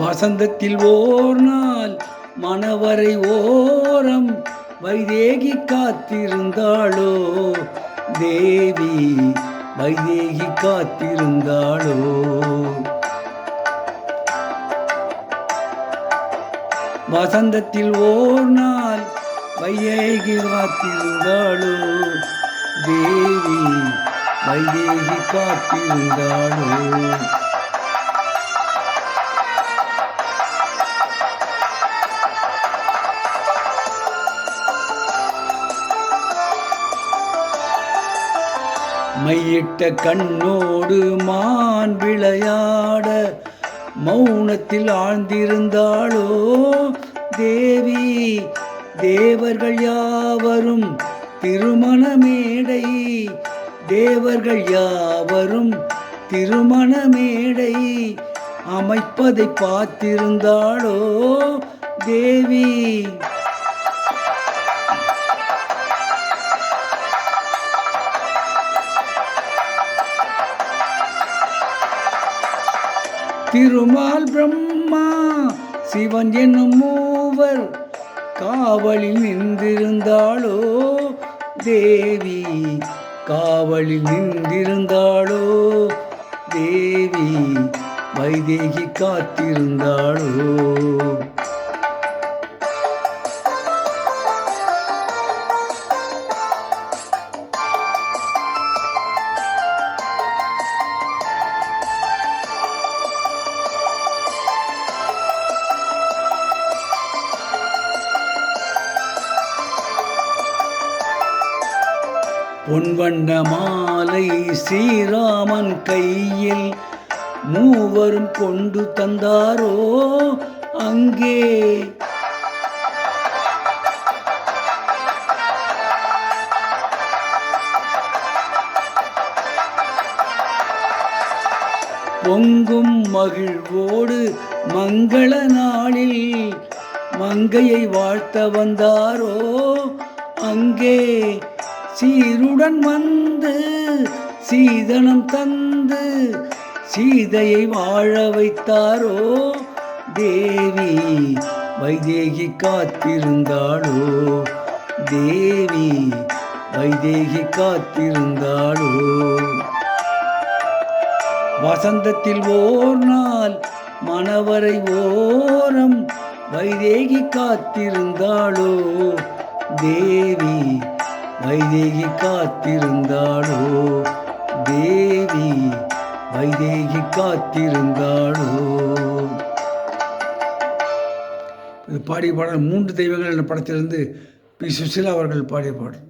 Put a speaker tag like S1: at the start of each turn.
S1: வசந்தத்தில் ஓர் நாள் மணவரை ஓரம் வைதேகி காத்திருந்தாளோ தேவி, வைதேகி காத்திருந்தாளோ. வசந்தத்தில் ஓர் நாள் வைதேகி காத்திருந்தாளோ தேவி, வைதேகி காத்திருந்தாளோ. மையிட்ட கண்ணோடு மான் விளையாட மௌனத்தில் ஆழ்ந்திருந்தாளோ தேவி, தேவர்கள் யாவரும் திருமண மேடை, தேவர்கள் யாவரும் திருமண மேடை அமைப்பதை பார்த்திருந்தாளோ தேவி. திருமால் பிரம்மா சிவன் என்னும் மூவர் காவலில் நின்றிருந்தாளோ தேவி, காவலில் நின்றிருந்தாளோ தேவி, வைதேகி காத்திருந்தாளோ. பொன்வண்ண மாலை ஸ்ரீராமன் கையில் மூவரும் கொண்டு தந்தாரோ அங்கே, பொங்கும் மகிழ்வோடு மங்கள நாளில் மங்கையை வாழ்த்த வந்தாரோ அங்கே, சீருடன் வந்து சீதனம் தந்து சீதையை வாழ வைத்தாரோ தேவி, வைதேகி காத்திருந்தாளோ தேவி, வைதேகி காத்திருந்தாளோ. வசந்தத்தில் ஓர் நாள் மணவரை ஓரம் வைதேகி காத்திருந்தாளோ தேவி, வைதேகி காத்திருந்தாளோ தேவி, வைதேகி காத்திருந்தாளோ. இது பாடிய பாடல் மூன்று தெய்வங்கள் என்ற படத்திலிருந்து பி. சுசீலா அவர்கள் பாடிய பாடல்.